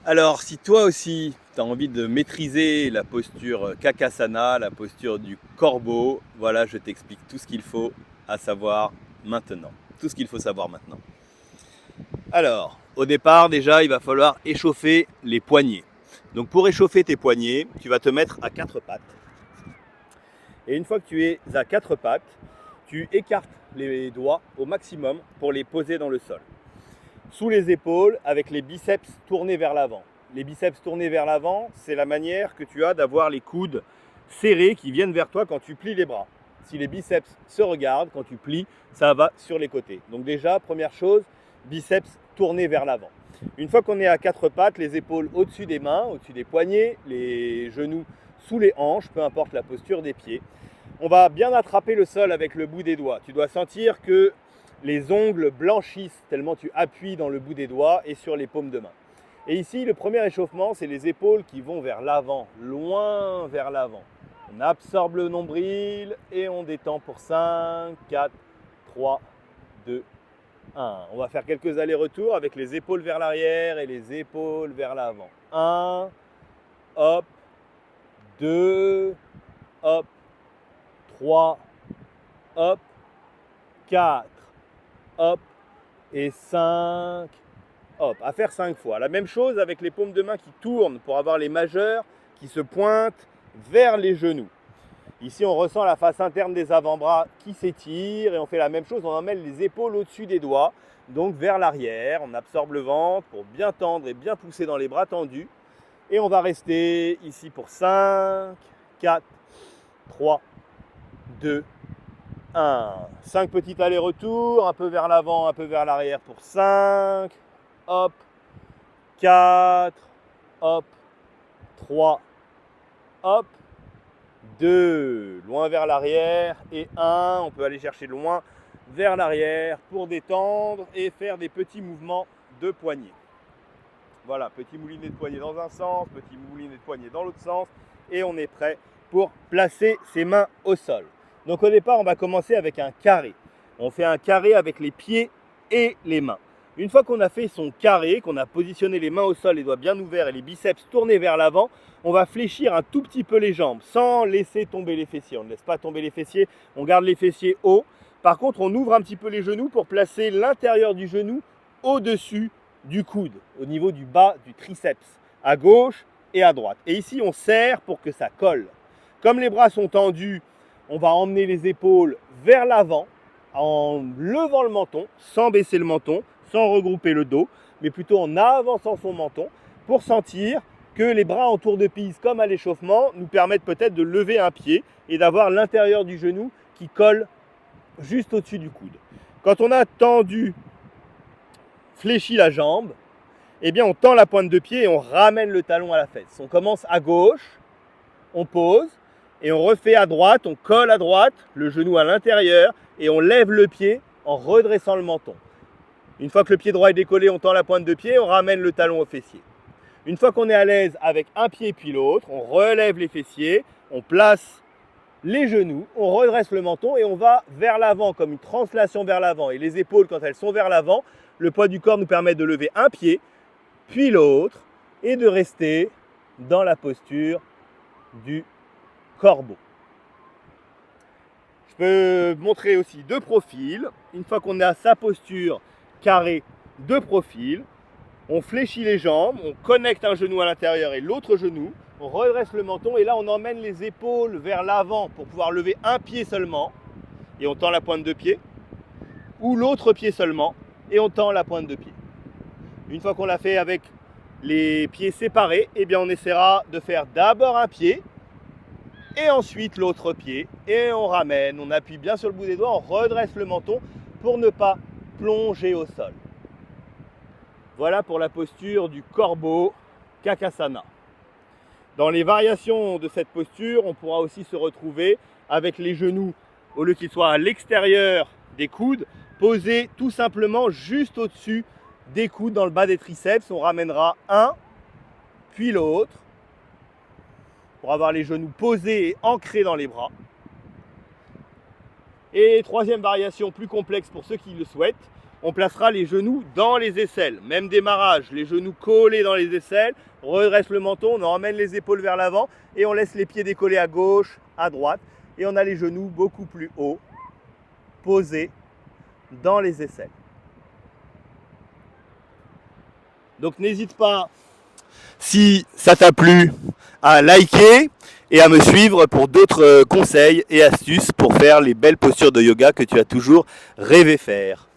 Alors, si toi aussi, tu as envie de maîtriser la posture Kakasana, la posture du corbeau, voilà, je t'explique tout ce qu'il faut à savoir maintenant. Tout ce qu'il faut savoir maintenant. Alors, au départ, déjà, il va falloir échauffer les poignets. Donc, pour échauffer tes poignets, tu vas te mettre à quatre pattes. Et une fois que tu es à quatre pattes, tu écartes les doigts au maximum pour les poser dans le sol. Sous les épaules, avec les biceps tournés vers l'avant. Les biceps tournés vers l'avant, c'est la manière que tu as d'avoir les coudes serrés qui viennent vers toi quand tu plies les bras. Si les biceps se regardent, quand tu plies, ça va sur les côtés. Donc déjà, première chose, biceps tournés vers l'avant. Une fois qu'on est à quatre pattes, les épaules au-dessus des mains, au-dessus des poignets, les genoux sous les hanches, peu importe la posture des pieds. On va bien attraper le sol avec le bout des doigts. Tu dois sentir que les ongles blanchissent tellement tu appuies dans le bout des doigts et sur les paumes de main. Et ici, le premier échauffement, c'est les épaules qui vont vers l'avant, loin vers l'avant. On absorbe le nombril et on détend pour 5, 4, 3, 2, 1. On va faire quelques allers-retours avec les épaules vers l'arrière et les épaules vers l'avant. 1, hop, 2, hop, 3, hop, 4, hop, et 5, hop. À faire 5 fois. La même chose avec les paumes de main qui tournent pour avoir les majeurs qui se pointent vers les genoux. Ici, on ressent la face interne des avant-bras qui s'étire et on fait la même chose, on emmène les épaules au-dessus des doigts, donc vers l'arrière. On absorbe le ventre pour bien tendre et bien pousser dans les bras tendus. Et on va rester ici pour 5, 4, 3, 2, 1. 5 petits allers-retours, un peu vers l'avant, un peu vers l'arrière pour 5, hop, 4, hop, 3, hop, 2, loin vers l'arrière et 1, on peut aller chercher loin vers l'arrière pour détendre et faire des petits mouvements de poignet. Voilà, petit moulinet de poignet dans un sens, petit moulinet de poignet dans l'autre sens et on est prêt pour placer ses mains au sol. Donc au départ, on va commencer avec un carré. On fait un carré avec les pieds et les mains. Une fois qu'on a fait son carré, qu'on a positionné les mains au sol, les doigts bien ouverts et les biceps tournés vers l'avant, on va fléchir un tout petit peu les jambes sans laisser tomber les fessiers. On ne laisse pas tomber les fessiers, on garde les fessiers hauts. Par contre, on ouvre un petit peu les genoux pour placer l'intérieur du genou au-dessus du coude, au niveau du bas du triceps, à gauche et à droite. Et ici, on serre pour que ça colle. Comme les bras sont tendus, on va emmener les épaules vers l'avant en levant le menton, sans baisser le menton, sans regrouper le dos, mais plutôt en avançant son menton pour sentir que les bras en tour de pise, comme à l'échauffement, nous permettent peut-être de lever un pied et d'avoir l'intérieur du genou qui colle juste au-dessus du coude. Quand on a tendu, fléchi la jambe, eh bien on tend la pointe de pied et on ramène le talon à la fesse. On commence à gauche, on pose, et on refait à droite, on colle à droite, le genou à l'intérieur, et on lève le pied en redressant le menton. Une fois que le pied droit est décollé, on tend la pointe de pied, on ramène le talon au fessier. Une fois qu'on est à l'aise avec un pied puis l'autre, on relève les fessiers, on place les genoux, on redresse le menton et on va vers l'avant comme une translation vers l'avant. Et les épaules, quand elles sont vers l'avant, le poids du corps nous permet de lever un pied, puis l'autre, et de rester dans la posture du corbeau. Je peux montrer aussi deux profils. Une fois qu'on a sa posture carrée de profil, on fléchit les jambes, on connecte un genou à l'intérieur et l'autre genou, on redresse le menton et là on emmène les épaules vers l'avant pour pouvoir lever un pied seulement et on tend la pointe de pied, ou l'autre pied seulement et on tend la pointe de pied. Une fois qu'on l'a fait avec les pieds séparés, eh bien on essaiera de faire d'abord un pied et ensuite l'autre pied et on ramène, on appuie bien sur le bout des doigts, on redresse le menton pour ne pas plonger au sol. Voilà pour la posture du corbeau Kakasana. Dans les variations de cette posture, on pourra aussi se retrouver avec les genoux, au lieu qu'ils soient à l'extérieur des coudes, posés tout simplement juste au-dessus des coudes dans le bas des triceps. On ramènera un, puis l'autre, pour avoir les genoux posés et ancrés dans les bras. Et troisième variation plus complexe pour ceux qui le souhaitent, on placera les genoux dans les aisselles. Même démarrage, les genoux collés dans les aisselles, on redresse le menton, on emmène les épaules vers l'avant et on laisse les pieds décollés à gauche, à droite. Et on a les genoux beaucoup plus hauts, posés dans les aisselles. Donc n'hésite pas, si ça t'a plu, à liker et à me suivre pour d'autres conseils et astuces pour faire les belles postures de yoga que tu as toujours rêvé faire.